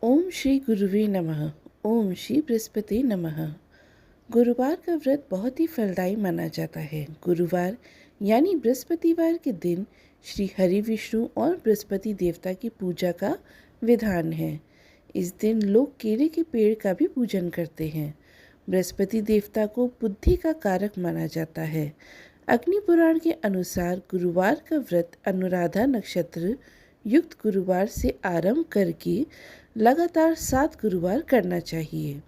ओम श्री गुरुवे नमः। ओम श्री बृहस्पति नमः। गुरुवार का व्रत बहुत ही फलदायी माना जाता है। गुरुवार यानी बृहस्पतिवार के दिन श्री हरि विष्णु और बृहस्पति देवता की पूजा का विधान है। इस दिन लोग केले के पेड़ का भी पूजन करते हैं। बृहस्पति देवता को बुद्धि का कारक माना जाता है। अग्नि पुराण के अनुसार गुरुवार का व्रत अनुराधा नक्षत्र युक्त गुरुवार से आरंभ करके लगातार 7 गुरुवार करना चाहिए।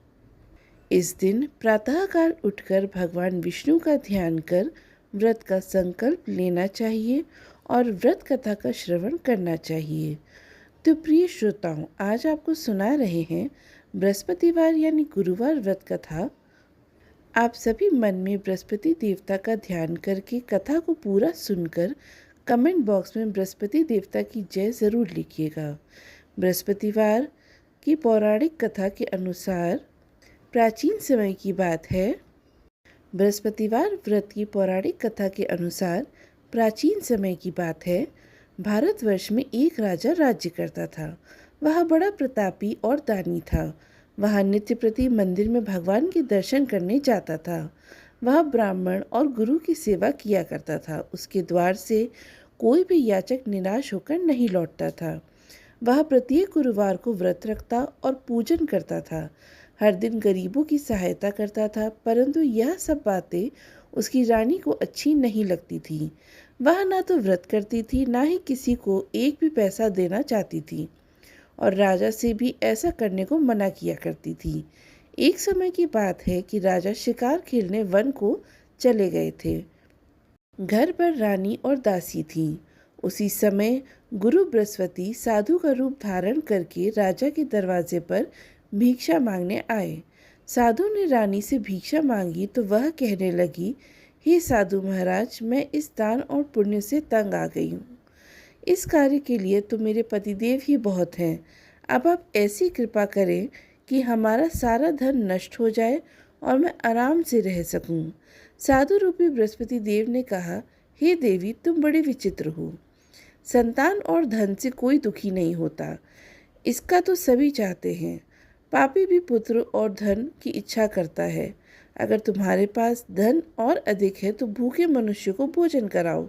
इस दिन प्रातःकाल उठकर भगवान विष्णु का ध्यान कर व्रत का संकल्प लेना चाहिए और व्रत कथा का श्रवण करना चाहिए। तो प्रिय श्रोताओं, आज आपको सुना रहे हैं बृहस्पतिवार यानी गुरुवार व्रत कथा। आप सभी मन में बृहस्पति देवता का ध्यान करके कथा को पूरा सुनकर कमेंट बॉक्स में बृहस्पति देवता की जय ज़रूर लिखिएगा। बृहस्पतिवार की पौराणिक कथा के अनुसार प्राचीन समय की बात है। बृहस्पतिवार व्रत की पौराणिक कथा के अनुसार प्राचीन समय की बात है। भारतवर्ष में एक राजा राज्य करता था। वह बड़ा प्रतापी और दानी था। वह नित्य प्रति मंदिर में भगवान के दर्शन करने जाता था। वह ब्राह्मण और गुरु की सेवा किया करता था। उसके द्वार से कोई भी याचक निराश होकर नहीं लौटता था। वह प्रत्येक गुरुवार को व्रत रखता और पूजन करता था। हर दिन गरीबों की सहायता करता था, परंतु यह सब बातें उसकी रानी को अच्छी नहीं लगती थी। वह ना तो व्रत करती थी, ना ही किसी को एक भी पैसा देना चाहती थी और राजा से भी ऐसा करने को मना किया करती थी। एक समय की बात है कि राजा शिकार खेलने वन को चले गए थे। घर पर रानी और दासी थी। उसी समय गुरु बृहस्पति साधु का रूप धारण करके राजा के दरवाजे पर भिक्षा मांगने आए। साधु ने रानी से भिक्षा मांगी तो वह कहने लगी, हे साधु महाराज, मैं इस दान और पुण्य से तंग आ गई हूँ। इस कार्य के लिए तो मेरे पतिदेव ही बहुत हैं। अब आप ऐसी कृपा करें कि हमारा सारा धन नष्ट हो जाए और मैं आराम से रह सकूं। साधु रूपी बृहस्पति देव ने कहा, हे देवी, तुम बड़े विचित्र हो। संतान और धन से कोई दुखी नहीं होता, इसका तो सभी चाहते हैं। पापी भी पुत्र और धन की इच्छा करता है। अगर तुम्हारे पास धन और अधिक है तो भूखे मनुष्य को भोजन कराओ,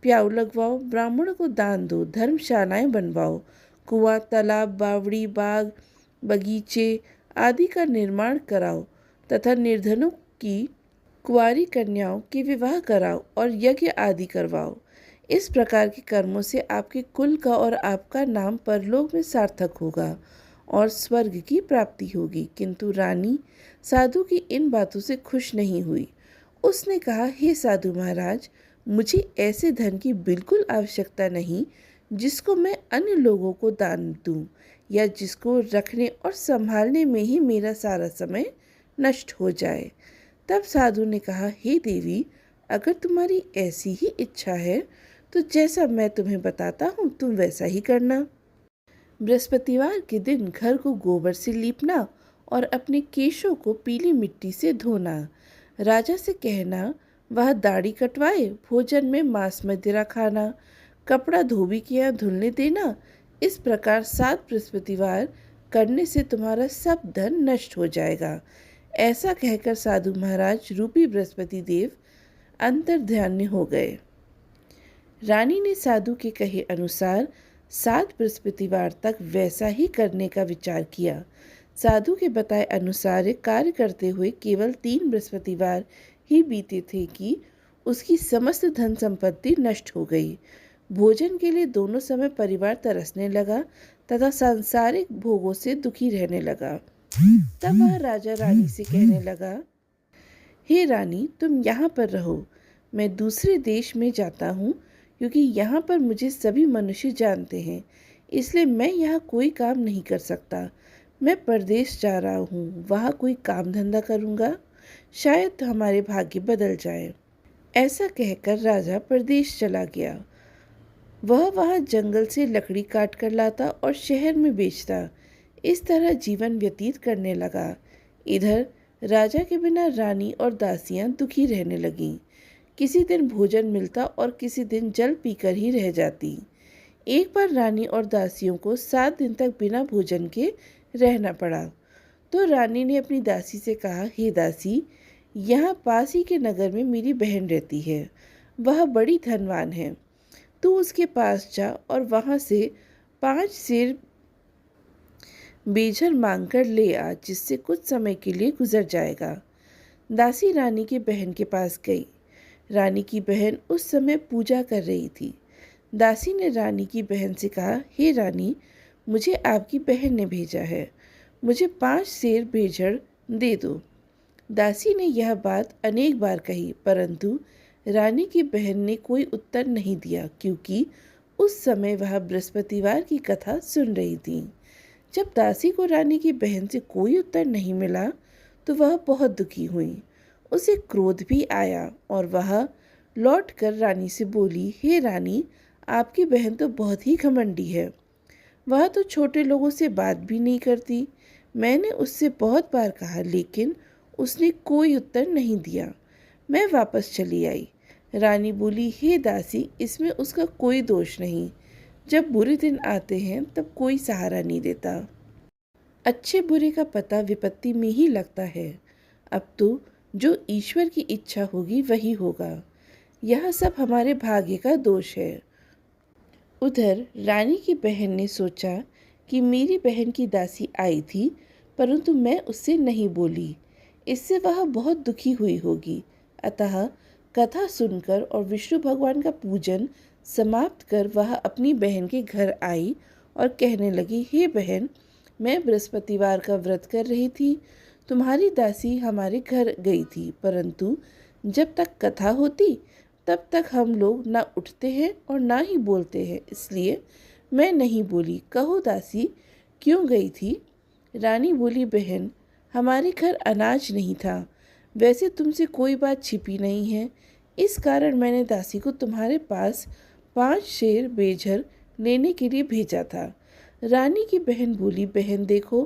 प्याऊ लगवाओ, ब्राह्मणों को दान दो, धर्मशालाएं बनवाओ, कुआं, तालाब, बावड़ी, बाग, बगीचे आदि का निर्माण कराओ तथा निर्धनों की कुंवारी कन्याओं के विवाह कराओ और यज्ञ आदि करवाओ। इस प्रकार के कर्मों से आपके कुल का और आपका नाम परलोक में सार्थक होगा और स्वर्ग की प्राप्ति होगी। किंतु रानी साधु की इन बातों से खुश नहीं हुई। उसने कहा, हे साधु महाराज, मुझे ऐसे धन की बिल्कुल आवश्यकता नहीं जिसको मैं अन्य लोगों को दान दूं या जिसको रखने और संभालने में ही मेरा सारा समय नष्ट हो जाए। तब साधु ने कहा, हे देवी, अगर तुम्हारी ऐसी ही इच्छा है तो जैसा मैं तुम्हें बताता हूँ तुम वैसा ही करना। बृहस्पतिवार के दिन घर को गोबर से लीपना और अपने केशों को पीली मिट्टी से धोना। राजा से कहना वह दाढ़ी कटवाए, भोजन में मांस मदिरा खाना, कपड़ा धोबी के यहाँ धुलने देना। इस प्रकार 7 बृहस्पतिवार करने से तुम्हारा सब धन नष्ट हो जाएगा। ऐसा कहकर साधु महाराज रूपी बृहस्पति देव अंतर्ध्यानी हो गए। रानी ने साधु के कहे अनुसार 7 बृहस्पतिवार तक वैसा ही करने का विचार किया। साधु के बताए अनुसार कार्य करते हुए केवल 3 बृहस्पतिवार ही बीते थे कि उसकी समस्त धन संपत्ति नष्ट हो गई। भोजन के लिए दोनों समय परिवार तरसने लगा तथा सांसारिक भोगों से दुखी रहने लगा। तब वह राजा रानी से कहने लगा, हे रानी, तुम यहाँ पर रहो, मैं दूसरे देश में जाता हूँ, क्योंकि यहाँ पर मुझे सभी मनुष्य जानते हैं, इसलिए मैं यहाँ कोई काम नहीं कर सकता। मैं परदेश जा रहा हूँ, वहाँ कोई काम धंधा करूँगा, शायद हमारे भाग्य बदल जाए। ऐसा कहकर राजा परदेश चला गया। वह वहाँ जंगल से लकड़ी काट कर लाता और शहर में बेचता। इस तरह जीवन व्यतीत करने लगा। इधर राजा के बिना रानी और दासियां दुखी रहने लगीं। किसी दिन भोजन मिलता और किसी दिन जल पीकर ही रह जाती। एक बार रानी और दासियों को 7 दिन तक बिना भोजन के रहना पड़ा। तो रानी ने अपनी दासी से कहा, हे दासी, यहाँ पास ही के नगर में मेरी बहन रहती है। वह बड़ी धनवान है। तू उसके पास जा और वहाँ से 5 सेर बेझर मांगकर ले आ, जिससे कुछ समय के लिए गुजर जाएगा। दासी रानी की बहन के पास गई। रानी की बहन उस समय पूजा कर रही थी। दासी ने रानी की बहन से कहा, हे रानी, मुझे आपकी बहन ने भेजा है। मुझे 5 सेर बेझर दे दो। दासी ने यह बात अनेक बार कही, परंतु रानी की बहन ने कोई उत्तर नहीं दिया, क्योंकि उस समय वह बृहस्पतिवार की कथा सुन रही थी। जब दासी को रानी की बहन से कोई उत्तर नहीं मिला तो वह बहुत दुखी हुई। उसे क्रोध भी आया और वह लौटकर रानी से बोली, हे रानी, आपकी बहन तो बहुत ही घमंडी है। वह तो छोटे लोगों से बात भी नहीं करती। मैंने उससे बहुत बार कहा, लेकिन उसने कोई उत्तर नहीं दिया। मैं वापस चली आई। रानी बोली, हे दासी, इसमें उसका कोई दोष नहीं। जब बुरे दिन आते हैं तब कोई सहारा नहीं देता। अच्छे बुरे का पता विपत्ति में ही लगता है। अब तो जो ईश्वर की इच्छा होगी वही होगा। यह सब हमारे भाग्य का दोष है। उधर रानी की बहन ने सोचा कि मेरी बहन की दासी आई थी, परंतु मैं उससे नहीं बोली। इससे वह बहुत दुखी हुई होगी। अतः कथा सुनकर और विष्णु भगवान का पूजन समाप्त कर वह अपनी बहन के घर आई और कहने लगी, हे बहन, मैं बृहस्पतिवार का व्रत कर रही थी। तुम्हारी दासी हमारे घर गई थी, परंतु जब तक कथा होती तब तक हम लोग ना उठते हैं और ना ही बोलते हैं, इसलिए मैं नहीं बोली। कहो दासी, क्यों गई थी? रानी बोली, बहन, हमारे घर अनाज नहीं था। वैसे तुमसे कोई बात छिपी नहीं है, इस कारण मैंने दासी को तुम्हारे पास 5 शेर बेझर लेने के लिए भेजा था। रानी की बहन बोली, बहन देखो,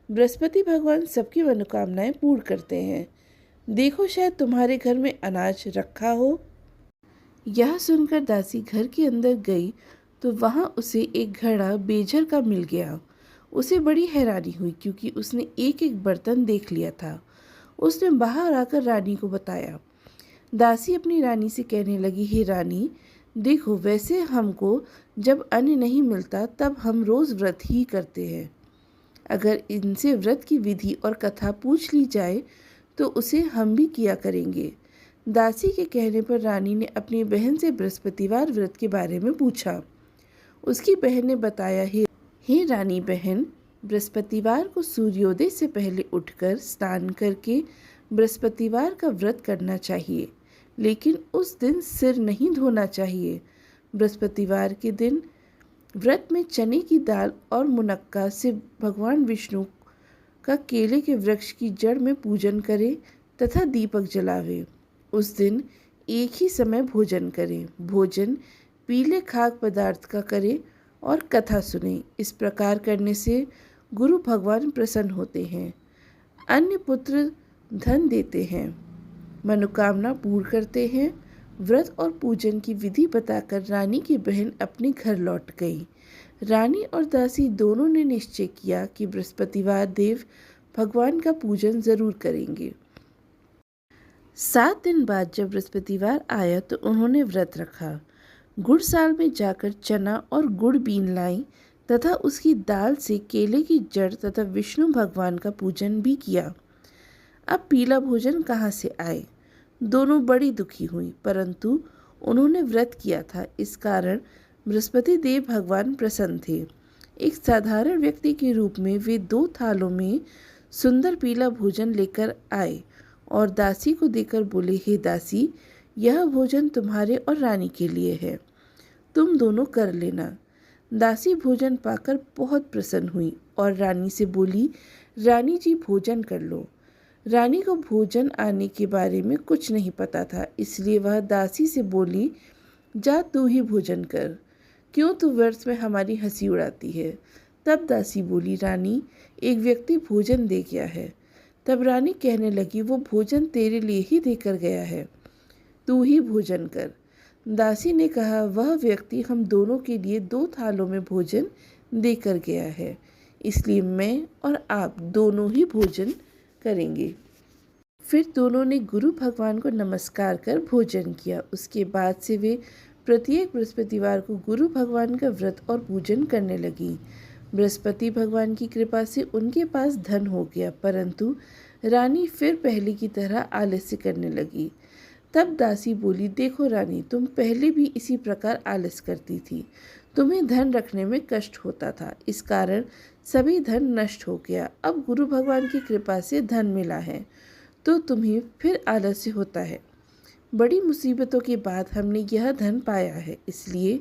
बृहस्पति भगवान सबकी मनोकामनाएं पूर्ण करते हैं। देखो, शायद तुम्हारे घर में अनाज रखा हो। यह सुनकर दासी घर के अंदर गई तो वहाँ उसे एक घड़ा बेझर का मिल गया। उसे बड़ी हैरानी हुई, क्योंकि उसने एक एक बर्तन देख लिया था। उसने बाहर आकर रानी को बताया। दासी अपनी रानी से कहने लगी, हे रानी, देखो, वैसे हमको जब अन्न नहीं मिलता तब हम रोज़ व्रत ही करते हैं। अगर इनसे व्रत की विधि और कथा पूछ ली जाए तो उसे हम भी किया करेंगे। दासी के कहने पर रानी ने अपनी बहन से बृहस्पतिवार व्रत के बारे में पूछा। उसकी बहन ने बताया, हे रानी बहन, बृहस्पतिवार को सूर्योदय से पहले उठकर स्नान करके बृहस्पतिवार का व्रत करना चाहिए, लेकिन उस दिन सिर नहीं धोना चाहिए। बृहस्पतिवार के दिन व्रत में चने की दाल और मुनक्का से भगवान विष्णु का केले के वृक्ष की जड़ में पूजन करें तथा दीपक जलावे। उस दिन एक ही समय भोजन करें। भोजन पीले खाद्य पदार्थ का करें और कथा सुने। इस प्रकार करने से गुरु भगवान प्रसन्न होते हैं, अन्य पुत्र धन देते हैं, मनोकामना पूर्ण करते हैं। व्रत और पूजन की विधि बताकर रानी की बहन अपने घर लौट गई। रानी और दासी दोनों ने निश्चय किया कि बृहस्पतिवार देव भगवान का पूजन जरूर करेंगे। 7 दिन बाद जब बृहस्पतिवार आया तो उन्होंने व्रत रखा। गुड़साल में जाकर चना और गुड़ बीन लाई तथा उसकी दाल से केले की जड़ तथा विष्णु भगवान का पूजन भी किया। अब पीला भोजन कहाँ से आए? दोनों बड़ी दुखी हुई, परंतु उन्होंने व्रत किया था, इस कारण बृहस्पति देव भगवान प्रसन्न थे। एक साधारण व्यक्ति के रूप में वे 2 थालों में सुंदर पीला भोजन लेकर आए और दासी को देकर बोले, हे दासी, यह भोजन तुम्हारे और रानी के लिए है, तुम दोनों कर लेना। दासी भोजन पाकर बहुत प्रसन्न हुई और रानी से बोली, रानी जी, भोजन कर लो। रानी को भोजन आने के बारे में कुछ नहीं पता था, इसलिए वह दासी से बोली, जा तू ही भोजन कर, क्यों तू व्यर्थ में हमारी हंसी उड़ाती है। तब दासी बोली, रानी, एक व्यक्ति भोजन दे गया है। तब रानी कहने लगी, वो भोजन तेरे लिए ही देकर गया है, तू ही भोजन कर। दासी ने कहा, वह व्यक्ति हम दोनों के लिए 2 थालों में भोजन देकर गया है, इसलिए मैं और आप दोनों ही भोजन करेंगे। फिर दोनों ने गुरु भगवान को नमस्कार कर भोजन किया। उसके बाद से वे प्रत्येक बृहस्पतिवार को गुरु भगवान का व्रत और पूजन करने लगी। बृहस्पति भगवान की कृपा से उनके पास धन हो गया, परंतु रानी फिर पहले की तरह आलस्य करने लगी। तब दासी बोली, देखो रानी, तुम पहले भी इसी प्रकार आलस करती थी। तुम्हें धन रखने में कष्ट होता था, इस कारण सभी धन नष्ट हो गया। अब गुरु भगवान की कृपा से धन मिला है तो तुम्हें फिर आलस्य होता है। बड़ी मुसीबतों के बाद हमने यह धन पाया है, इसलिए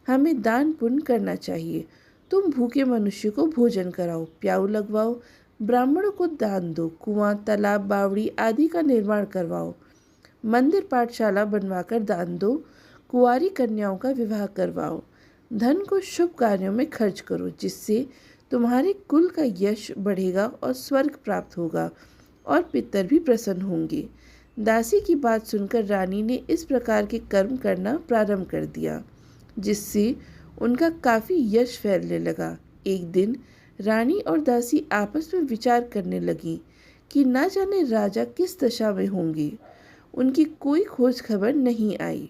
हमें दान पुण्य करना चाहिए। तुम भूखे मनुष्य को भोजन कराओ, प्याऊ लगवाओ, ब्राह्मणों को दान दो, कुआं, तालाब, बावड़ी आदि का निर्माण करवाओ, मंदिर पाठशाला बनवाकर दान दो, कुंवारी कन्याओं का विवाह करवाओ। धन को शुभ कार्यों में खर्च करो, जिससे तुम्हारे कुल का यश बढ़ेगा और स्वर्ग प्राप्त होगा और पितर भी प्रसन्न होंगे। दासी की बात सुनकर रानी ने इस प्रकार के कर्म करना प्रारंभ कर दिया, जिससे उनका काफ़ी यश फैलने लगा। एक दिन रानी और दासी आपस में विचार करने लगी कि न जाने राजा किस दशा में होंगे। उनकी कोई खोज खबर नहीं आई।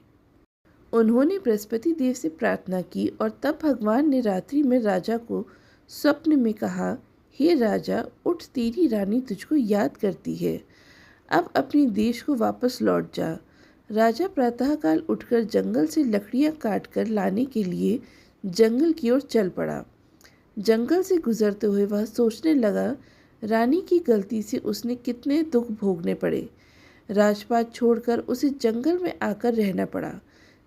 उन्होंने बृहस्पति देव से प्रार्थना की और तब भगवान ने रात्रि में राजा को स्वप्न में कहा, हे राजा, उठ, तेरी रानी तुझको याद करती है। अब अपने देश को वापस लौट जा। राजा प्रातःकाल उठकर जंगल से लकड़ियां काटकर लाने के लिए जंगल की ओर चल पड़ा। जंगल से गुजरते हुए वह सोचने लगा, रानी की गलती से उसने कितने दुख भोगने पड़े। राजपाट छोड़कर उसे जंगल में आकर रहना पड़ा।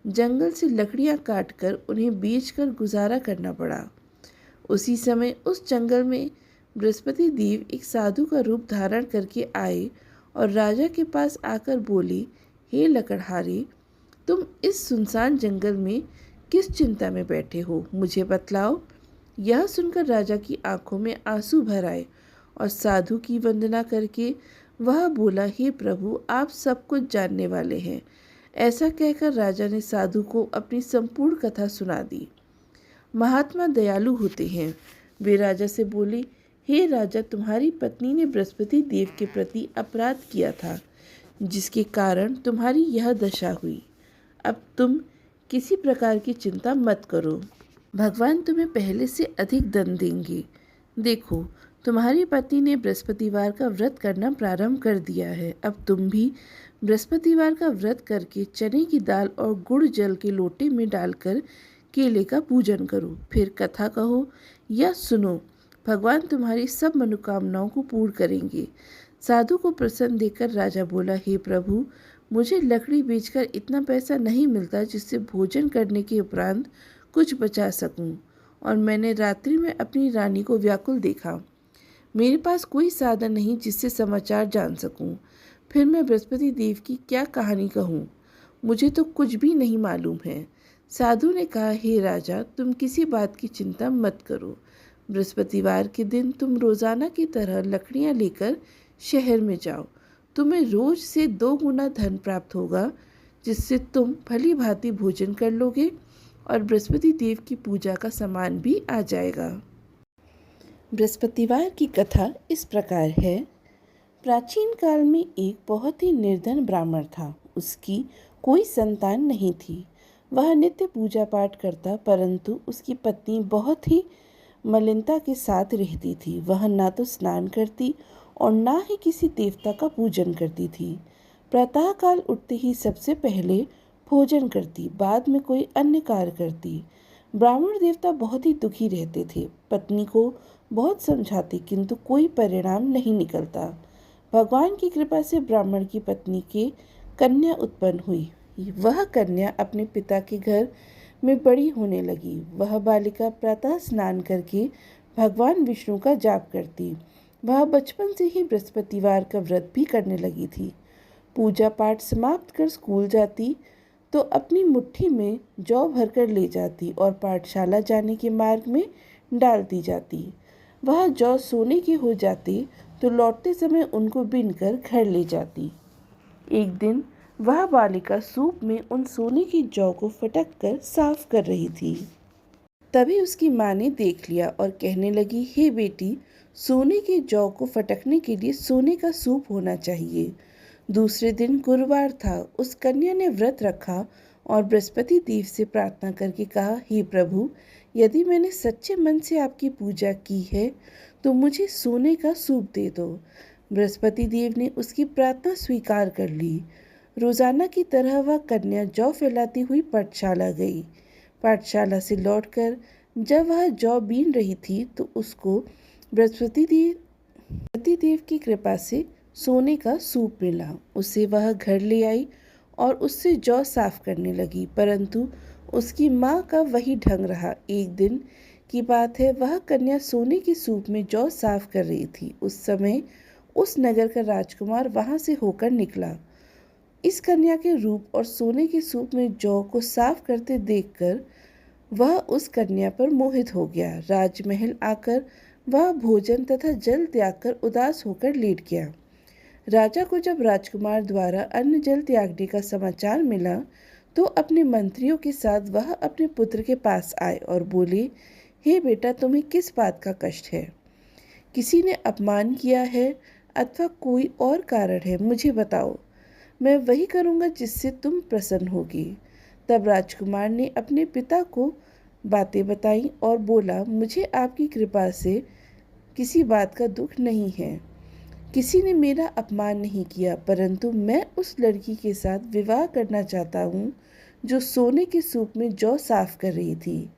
जंगल से लकड़ियां काटकर उन्हें बेचकर गुजारा करना पड़ा। उसी समय उस जंगल में बृहस्पति देव एक साधु का रूप धारण करके आए और राजा के पास आकर बोले, हे लकड़हारे, तुम इस सुनसान जंगल में किस चिंता में बैठे हो, मुझे बतलाओ। यह सुनकर राजा की आंखों में आंसू भर आए और साधु की वंदना करके वह बोला, हे प्रभु, आप सब कुछ जानने वाले हैं। ऐसा कहकर राजा ने साधु को अपनी संपूर्ण कथा सुना दी। महात्मा दयालु होते हैं। वे राजा से बोले, हे राजा, तुम्हारी पत्नी ने बृहस्पति देव के प्रति अपराध किया था, जिसके कारण तुम्हारी यह दशा हुई। अब तुम किसी प्रकार की चिंता मत करो, भगवान तुम्हें पहले से अधिक धन देंगे। देखो, तुम्हारी पत्नी ने बृहस्पतिवार का व्रत करना प्रारंभ कर दिया है। अब तुम भी बृहस्पतिवार का व्रत करके चने की दाल और गुड़ जल के लोटे में डालकर केले का पूजन करो, फिर कथा कहो या सुनो। भगवान तुम्हारी सब मनोकामनाओं को पूर्ण करेंगे। साधु को प्रसन्न देखकर राजा बोला, हे प्रभु, मुझे लकड़ी बेचकर इतना पैसा नहीं मिलता जिससे भोजन करने के उपरांत कुछ बचा सकूं, और मैंने रात्रि में अपनी रानी को व्याकुल देखा। मेरे पास कोई साधन नहीं जिससे समाचार जान सकूं। फिर मैं बृहस्पति देव की क्या कहानी कहूँ, मुझे तो कुछ भी नहीं मालूम है। साधु ने कहा, हे राजा, तुम किसी बात की चिंता मत करो। बृहस्पतिवार के दिन तुम रोजाना की तरह लकड़ियाँ लेकर शहर में जाओ। तुम्हें रोज से 2 गुना धन प्राप्त होगा, जिससे तुम भली भांति भोजन कर लोगे और बृहस्पति देव की पूजा का सामान भी आ जाएगा। बृहस्पतिवार की कथा इस प्रकार है। प्राचीन काल में एक बहुत ही निर्धन ब्राह्मण था। उसकी कोई संतान नहीं थी। वह नित्य पूजा पाठ करता, परंतु उसकी पत्नी बहुत ही मलिनता के साथ रहती थी। वह ना तो स्नान करती और ना ही किसी देवता का पूजन करती थी। प्रातःकाल उठते ही सबसे पहले भोजन करती, बाद में कोई अन्य कार्य करती। ब्राह्मण देवता बहुत ही दुखी रहते थे। पत्नी को बहुत समझाते, किंतु कोई परिणाम नहीं निकलता। भगवान की कृपा से ब्राह्मण की पत्नी के कन्या उत्पन्न हुई। वह कन्या अपने पिता के घर में बड़ी होने लगी। वह बालिका प्रातः स्नान करके भगवान विष्णु का जाप करती। वह बचपन से ही बृहस्पतिवार का व्रत भी करने लगी थी। पूजा पाठ समाप्त कर स्कूल जाती तो अपनी मुट्ठी में जौ भरकर ले जाती और पाठशाला जाने के मार्ग में डाल दी जाती। वह जौ सोने के हो जाते तो लौटते समय उनको बीनकर घर ले जाती। एक दिन वह बालिका सूप में उन सोने की जौ को फटक कर साफ कर रही थी। तभी उसकी माँ ने देख लिया और कहने लगी, हे बेटी, सोने की जौ को फटकने के लिए सोने का सूप होना चाहिए। दूसरे दिन गुरुवार था। उस कन्या ने व्रत रखा और बृहस्पति देव से प्रार्थना करके कहा, हे प्रभु, यदि मैंने सच्चे मन से आपकी पूजा की है तो मुझे सोने का सूप दे दो। बृहस्पति देव ने उसकी प्रार्थना स्वीकार कर ली। रोजाना की तरह वह कन्या जौ फैलाती हुई पाठशाला गई। पाठशाला से लौटकर जब वह जौ बीन रही थी तो उसको बृहस्पति देव की कृपा से सोने का सूप मिला। उसे वह घर ले आई और उससे जौ साफ करने लगी, परंतु उसकी माँ का वही ढंग रहा। एक दिन की बात है, वह कन्या सोने के सूप में जौ साफ कर रही थी। उस समय उस नगर का राजकुमार वहां से होकर निकला। इस कन्या के रूप और सोने के सूप में जौ को साफ करते देखकर वह उस कन्या पर मोहित हो गया। राजमहल आकर वह भोजन तथा जल त्याग कर उदास होकर लेट गया। राजा को जब राजकुमार द्वारा अन्न जल त्यागने का समाचार मिला तो अपने मंत्रियों के साथ वह अपने पुत्र के पास आए और बोले, हे बेटा, तुम्हें किस बात का कष्ट है? किसी ने अपमान किया है अथवा कोई और कारण है? मुझे बताओ, मैं वही करूँगा जिससे तुम प्रसन्न होगी। तब राजकुमार ने अपने पिता को बातें बताई और बोला, मुझे आपकी कृपा से किसी बात का दुख नहीं है। किसी ने मेरा अपमान नहीं किया, परंतु मैं उस लड़की के साथ विवाह करना चाहता हूँ जो सोने के सूप में जौ साफ कर रही थी।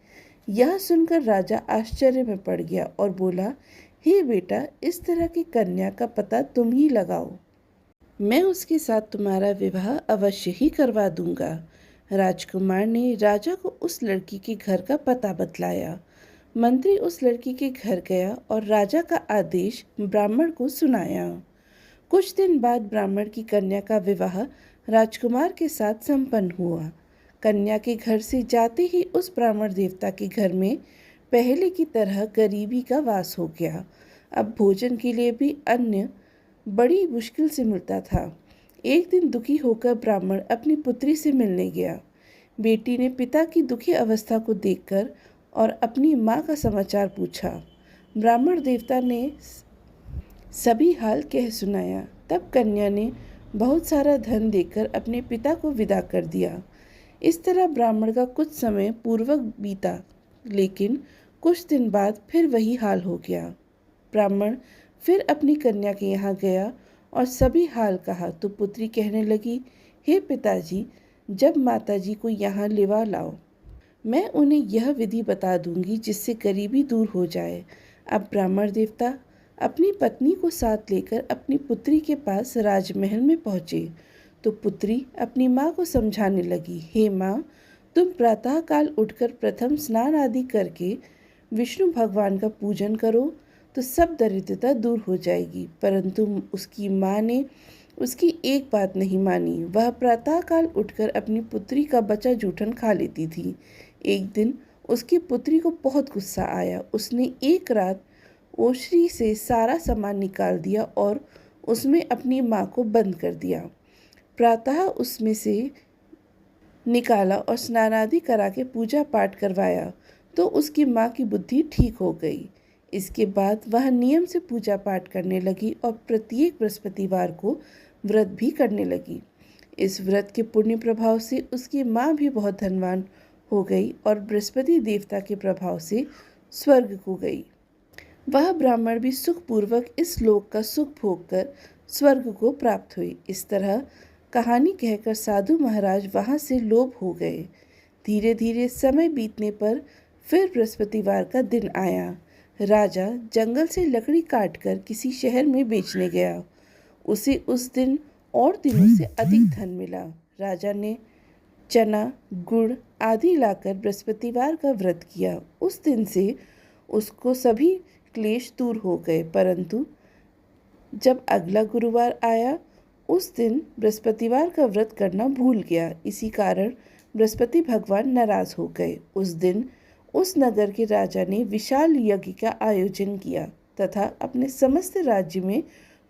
यह सुनकर राजा आश्चर्य में पड़ गया और बोला, हे बेटा, इस तरह की कन्या का पता तुम ही लगाओ। मैं उसके साथ तुम्हारा विवाह अवश्य ही करवा दूंगा। राजकुमार ने राजा को उस लड़की के घर का पता बतलाया। मंत्री उस लड़की के घर गया और राजा का आदेश ब्राह्मण को सुनाया। कुछ दिन बाद ब्राह्मण की कन्या का विवाह राजकुमार के साथ संपन्न हुआ। कन्या के घर से जाते ही उस ब्राह्मण देवता के घर में पहले की तरह गरीबी का वास हो गया। अब भोजन के लिए भी अन्न बड़ी मुश्किल से मिलता था। एक दिन दुखी होकर ब्राह्मण अपनी पुत्री से मिलने गया। बेटी ने पिता की दुखी अवस्था को देखकर और अपनी माँ का समाचार पूछा। ब्राह्मण देवता ने सभी हाल कह सुनाया। तब कन्या ने बहुत सारा धन देकर अपने पिता को विदा कर दिया। इस तरह ब्राह्मण का कुछ समय पूर्वक बीता, लेकिन कुछ दिन बाद फिर वही हाल हो गया। ब्राह्मण फिर अपनी कन्या के यहाँ गया और सभी हाल कहा तो पुत्री कहने लगी, हे पिताजी, जब माताजी को यहाँ लिवा लाओ, मैं उन्हें यह विधि बता दूंगी जिससे गरीबी दूर हो जाए। अब ब्राह्मण देवता अपनी पत्नी को साथ लेकर अपनी पुत्री के पास राजमहल में पहुँचे तो पुत्री अपनी माँ को समझाने लगी, हे माँ, तुम प्रातःकाल उठकर प्रथम स्नान आदि करके विष्णु भगवान का पूजन करो तो सब दरिद्रता दूर हो जाएगी। परंतु उसकी माँ ने उसकी एक बात नहीं मानी। वह प्रातःकाल उठकर अपनी पुत्री का बचा जूठन खा लेती थी। एक दिन उसकी पुत्री को बहुत गुस्सा आया। उसने एक रात ओसरी से सारा सामान निकाल दिया और उसमें अपनी माँ को बंद कर दिया। प्रातः उसमें से निकाला और स्नान आदि करा के पूजा पाठ करवाया तो उसकी माँ की बुद्धि ठीक हो गई। इसके बाद वह नियम से पूजा पाठ करने लगी और प्रत्येक बृहस्पतिवार को व्रत भी करने लगी। इस व्रत के पुण्य प्रभाव से उसकी माँ भी बहुत धनवान हो गई और बृहस्पति देवता के प्रभाव से स्वर्ग को गई। वह ब्राह्मण भी सुखपूर्वक इस लोक का सुख भोग कर स्वर्ग को प्राप्त हुई। इस तरह कहानी कहकर साधु महाराज वहाँ से लोभ हो गए। धीरे धीरे समय बीतने पर फिर बृहस्पतिवार का दिन आया। राजा जंगल से लकड़ी काटकर किसी शहर में बेचने गया। उसे उस दिन और दिनों से अधिक धन मिला। राजा ने चना, गुड़ आदि लाकर बृहस्पतिवार का व्रत किया। उस दिन से उसको सभी क्लेश दूर हो गए। परंतु जब अगला गुरुवार आया उस दिन बृहस्पतिवार का व्रत करना भूल गया। इसी कारण बृहस्पति भगवान नाराज हो गए। उस दिन उस नगर के राजा ने विशाल यज्ञ का आयोजन किया तथा अपने समस्त राज्य में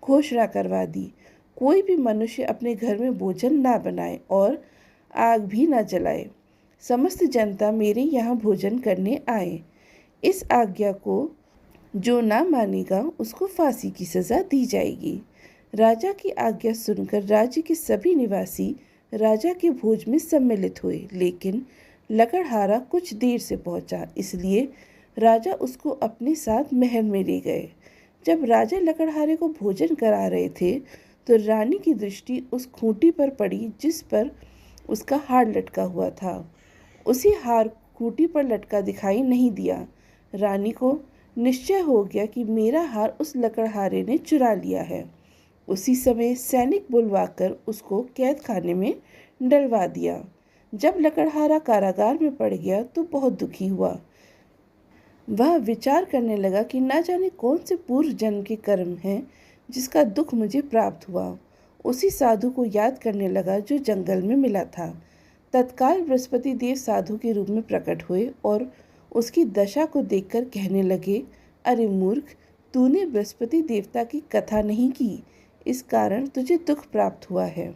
घोषणा करवा दी। कोई भी मनुष्य अपने घर में भोजन ना बनाए और आग भी ना जलाए। समस्त जनता मेरे यहाँ भोजन करने आए। इस आज्ञा को जो ना मानेगा उसको फांसी की सज़ा दी जाएगी। राजा की आज्ञा सुनकर राज्य के सभी निवासी राजा के भोज में सम्मिलित हुए, लेकिन लकड़हारा कुछ देर से पहुंचा, इसलिए राजा उसको अपने साथ महल में ले गए। जब राजा लकड़हारे को भोजन करा रहे थे तो रानी की दृष्टि उस खूंटी पर पड़ी जिस पर उसका हार लटका हुआ था। उसी हार खूंटी पर लटका दिखाई नहीं दिया। रानी को निश्चय हो गया कि मेरा हार उस लकड़हारे ने चुरा लिया है। उसी समय सैनिक बुलवाकर उसको कैद खाने में डलवा दिया। जब लकड़हारा कारागार में पड़ गया तो बहुत दुखी हुआ। वह विचार करने लगा कि न जाने कौन से पूर्व जन्म के कर्म हैं जिसका दुख मुझे प्राप्त हुआ। उसी साधु को याद करने लगा जो जंगल में मिला था। तत्काल बृहस्पति देव साधु के रूप में प्रकट हुए और उसकी दशा को देखकर कहने लगे, अरे मूर्ख, तूने बृहस्पति देवता की कथा नहीं की, इस कारण तुझे दुख प्राप्त हुआ है।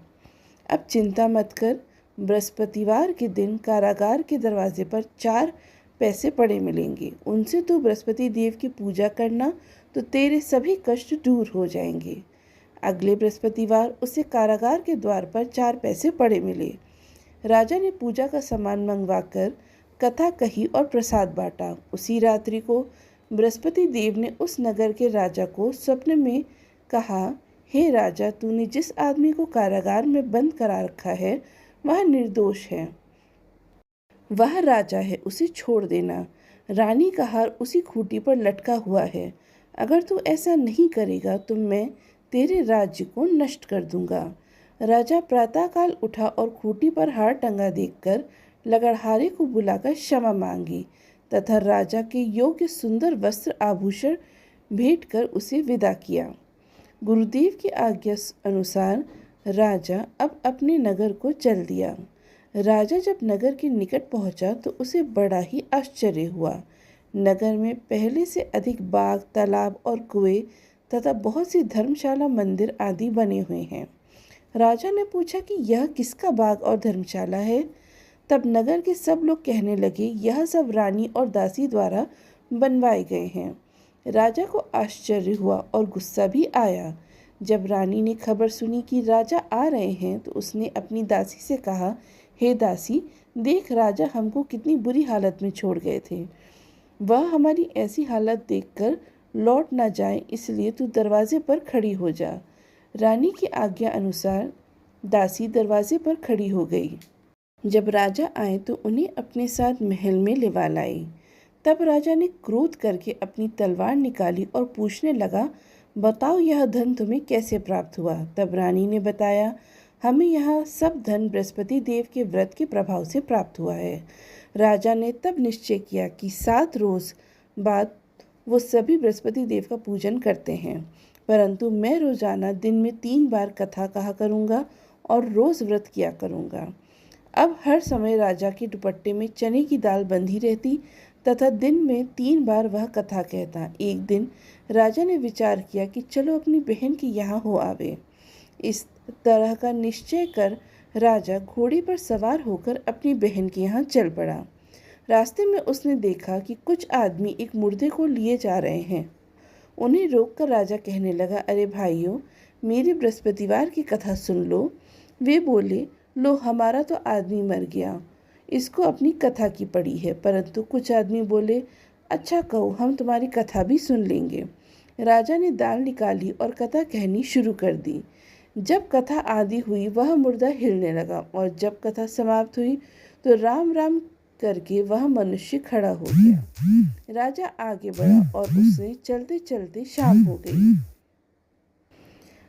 अब चिंता मत कर, बृहस्पतिवार के दिन कारागार के दरवाजे पर 4 पैसे पड़े मिलेंगे। उनसे तू बृहस्पति देव की पूजा करना तो तेरे सभी कष्ट दूर हो जाएंगे। अगले बृहस्पतिवार उसे कारागार के द्वार पर 4 पैसे पड़े मिले। राजा ने पूजा का सामान मंगवाकर कथा कही और प्रसाद बांटा। उसी रात्रि को बृहस्पति देव ने उस नगर के राजा को स्वप्न में कहा, हे राजा, तूने जिस आदमी को कारागार में बंद करा रखा है वह निर्दोष है, वह राजा है, उसे छोड़ देना। रानी का हार उसी खूंटी पर लटका हुआ है। अगर तू ऐसा नहीं करेगा तो मैं तेरे राज्य को नष्ट कर दूंगा। राजा प्रातःकाल उठा और खूंटी पर हार टंगा देखकर लकड़हारे को बुलाकर क्षमा मांगी तथा राजा के योग्य सुंदर वस्त्र आभूषण भेंट कर उसे विदा किया। गुरुदेव की आज्ञा अनुसार राजा अब अपने नगर को चल दिया। राजा जब नगर के निकट पहुंचा तो उसे बड़ा ही आश्चर्य हुआ। नगर में पहले से अधिक बाग, तालाब और कुएं तथा बहुत सी धर्मशाला, मंदिर आदि बने हुए हैं। राजा ने पूछा कि यह किसका बाग और धर्मशाला है? तब नगर के सब लोग कहने लगे, यह सब रानी और दासी द्वारा बनवाए गए हैं। राजा को आश्चर्य हुआ और गुस्सा भी आया। जब रानी ने खबर सुनी कि राजा आ रहे हैं तो उसने अपनी दासी से कहा, हे दासी, देख, राजा हमको कितनी बुरी हालत में छोड़ गए थे। वह हमारी ऐसी हालत देखकर लौट ना जाए, इसलिए तू दरवाजे पर खड़ी हो जा। रानी की आज्ञा अनुसार दासी दरवाजे पर खड़ी हो गई। जब राजा आए तो उन्हें अपने साथ महल में लिवा लाई। तब राजा ने क्रोध करके अपनी तलवार निकाली और पूछने लगा, बताओ, यह धन तुम्हें कैसे प्राप्त हुआ? तब रानी ने बताया, हमें यह सब धन बृहस्पति देव के व्रत के प्रभाव से प्राप्त हुआ है। राजा ने तब निश्चय किया कि 7 रोज बाद वो सभी बृहस्पति देव का पूजन करते हैं, परंतु मैं रोजाना दिन में 3 बार कथा कहा करूँगा और रोज व्रत किया करूँगा। अब हर समय राजा के दुपट्टे में चने की दाल बंधी रहती तथा दिन में 3 बार वह कथा कहता। एक दिन राजा ने विचार किया कि चलो अपनी बहन के यहाँ हो आवे। इस तरह का निश्चय कर राजा घोड़े पर सवार होकर अपनी बहन के यहाँ चल पड़ा। रास्ते में उसने देखा कि कुछ आदमी एक मुर्दे को लिए जा रहे हैं। उन्हें रोककर राजा कहने लगा, अरे भाइयों, मेरी बृहस्पतिवार की कथा सुन लो। वे बोले, लो, हमारा तो आदमी मर गया, इसको अपनी कथा की पड़ी है। परंतु कुछ आदमी बोले, अच्छा कहो, हम तुम्हारी कथा भी सुन लेंगे। राजा ने दाल निकाली और कथा कहनी शुरू कर दी। जब कथा आदि हुई वह मुर्दा हिलने लगा और जब कथा समाप्त हुई तो राम राम करके वह मनुष्य खड़ा हो गया। राजा आगे बढ़ा और उसे चलते चलते शाम हो गई।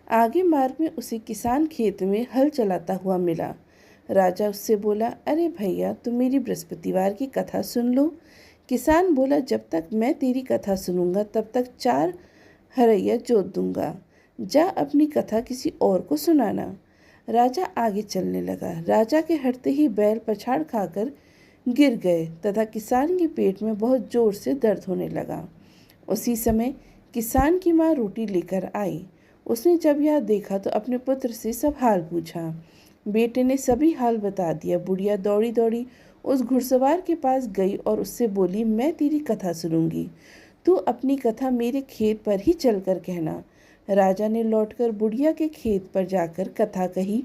आगे मार्ग में उसे किसान खेत में हल चलाता हुआ मिला। राजा उससे बोला, अरे भैया, तुम मेरी बृहस्पतिवार की कथा सुन लो। किसान बोला, जब तक मैं तेरी कथा सुनूंगा तब तक 4 हरैया जोत दूंगा। जा अपनी कथा किसी और को सुनाना। राजा आगे चलने लगा। राजा के हटते ही बैल पछाड़ खाकर गिर गए तथा किसान के पेट में बहुत जोर से दर्द होने लगा। उसी समय किसान की माँ रोटी लेकर आई। उसने जब यह देखा तो अपने पुत्र से सब हाल पूछा। बेटे ने सभी हाल बता दिया। बुढ़िया दौड़ी दौड़ी उस घुड़सवार के पास गई और उससे बोली, मैं तेरी कथा सुनूंगी, तू अपनी कथा मेरे खेत पर ही चलकर कहना। राजा ने लौटकर बुढ़िया के खेत पर जाकर कथा कही,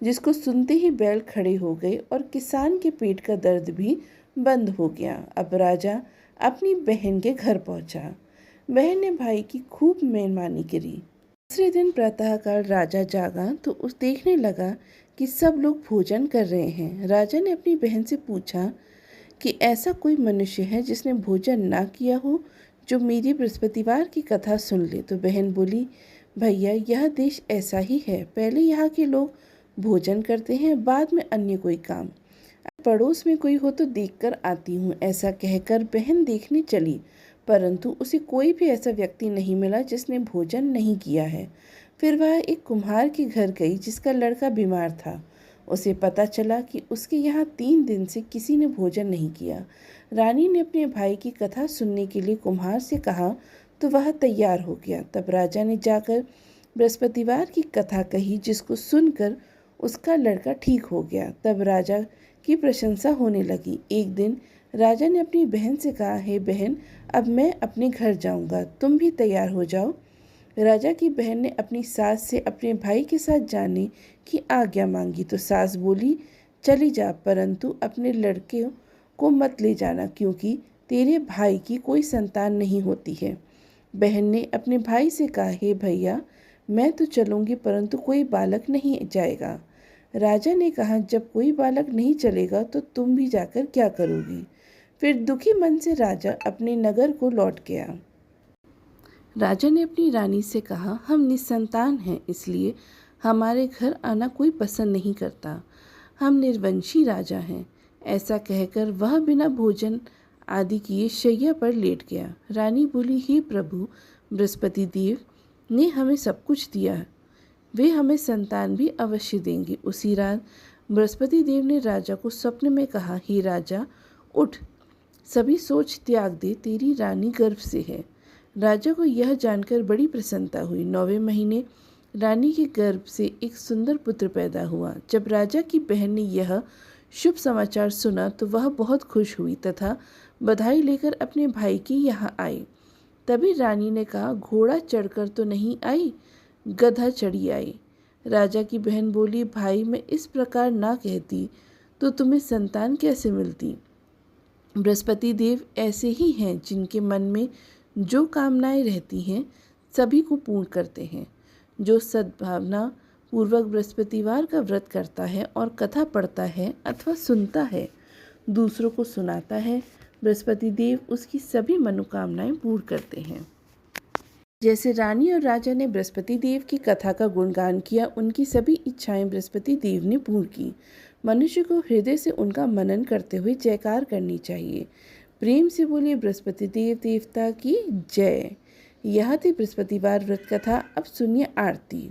जिसको सुनते ही बैल खड़े हो गए और किसान के पेट का दर्द भी बंद हो गया। अब राजा अपनी बहन के घर पहुंचा। बहन ने भाई की खूब मेहमानी करी। दूसरे दिन प्रातःकाल राजा जागा तो उस देखने लगा कि सब लोग भोजन कर रहे हैं। राजा ने अपनी बहन से पूछा कि ऐसा कोई मनुष्य है जिसने भोजन ना किया हो, जो मेरी बृहस्पतिवार की कथा सुन ले। तो बहन बोली, भैया यह देश ऐसा ही है, पहले यहाँ के लोग भोजन करते हैं, बाद में अन्य कोई काम। पड़ोस में कोई हो तो देखकर आती हूँ। ऐसा कहकर बहन देखने चली, परंतु उसे कोई भी ऐसा व्यक्ति नहीं मिला जिसने भोजन नहीं किया है। फिर वह एक कुम्हार के घर गई जिसका लड़का बीमार था। उसे पता चला कि उसके यहाँ 3 दिन से किसी ने भोजन नहीं किया। रानी ने अपने भाई की कथा सुनने के लिए कुम्हार से कहा तो वह तैयार हो गया। तब राजा ने जाकर बृहस्पतिवार की कथा कही, जिसको सुनकर उसका लड़का ठीक हो गया। तब राजा की प्रशंसा होने लगी। एक दिन राजा ने अपनी बहन से कहा, हे बहन, अब मैं अपने घर जाऊंगा, तुम भी तैयार हो जाओ। राजा की बहन ने अपनी सास से अपने भाई के साथ जाने की आज्ञा मांगी तो सास बोली, चली जा, परंतु अपने लड़के को मत ले जाना, क्योंकि तेरे भाई की कोई संतान नहीं होती है। बहन ने अपने भाई से कहा, हे भैया, मैं तो चलूँगी, परंतु कोई बालक नहीं जाएगा। राजा ने कहा, जब कोई बालक नहीं चलेगा तो तुम भी जाकर क्या करोगी। फिर दुखी मन से राजा अपने नगर को लौट गया। राजा ने अपनी रानी से कहा, हम निसंतान हैं, इसलिए हमारे घर आना कोई पसंद नहीं करता। हम निर्वंशी राजा हैं। ऐसा कहकर वह बिना भोजन आदि किए शैया पर लेट गया। रानी बोली, हे प्रभु, बृहस्पति देव ने हमें सब कुछ दिया, वे हमें संतान भी अवश्य देंगे। उसी रात बृहस्पति देव ने राजा को स्वप्न में कहा, हे राजा, उठ, सभी सोच त्याग दे, तेरी रानी गर्भ से है। राजा को यह जानकर बड़ी प्रसन्नता हुई। 9वें महीने रानी के गर्भ से एक सुंदर पुत्र पैदा हुआ। जब राजा की बहन ने यह शुभ समाचार सुना तो वह बहुत खुश हुई तथा बधाई लेकर अपने भाई के यहाँ आई। तभी रानी ने कहा, घोड़ा चढ़कर तो नहीं आई, गधा चढ़ी आई। राजा की बहन बोली, भाई, मैं इस प्रकार ना कहती तो तुम्हें संतान कैसे मिलती। बृहस्पति देव ऐसे ही हैं, जिनके मन में जो कामनाएं रहती हैं सभी को पूर्ण करते हैं। जो सद्भावना पूर्वक बृहस्पतिवार का व्रत करता है और कथा पढ़ता है अथवा सुनता है, दूसरों को सुनाता है, बृहस्पति देव उसकी सभी मनोकामनाएं पूर्ण करते हैं। जैसे रानी और राजा ने बृहस्पति देव की कथा का गुणगान किया, उनकी सभी इच्छाएं बृहस्पति देव ने पूर्ण की। मनुष्य को हृदय से उनका मनन करते हुए जयकार करनी चाहिए। प्रेम से बोलिए, बृहस्पति देव देवता की जय। यह थी बृहस्पतिवार व्रत कथा। अब सुनिए आरती।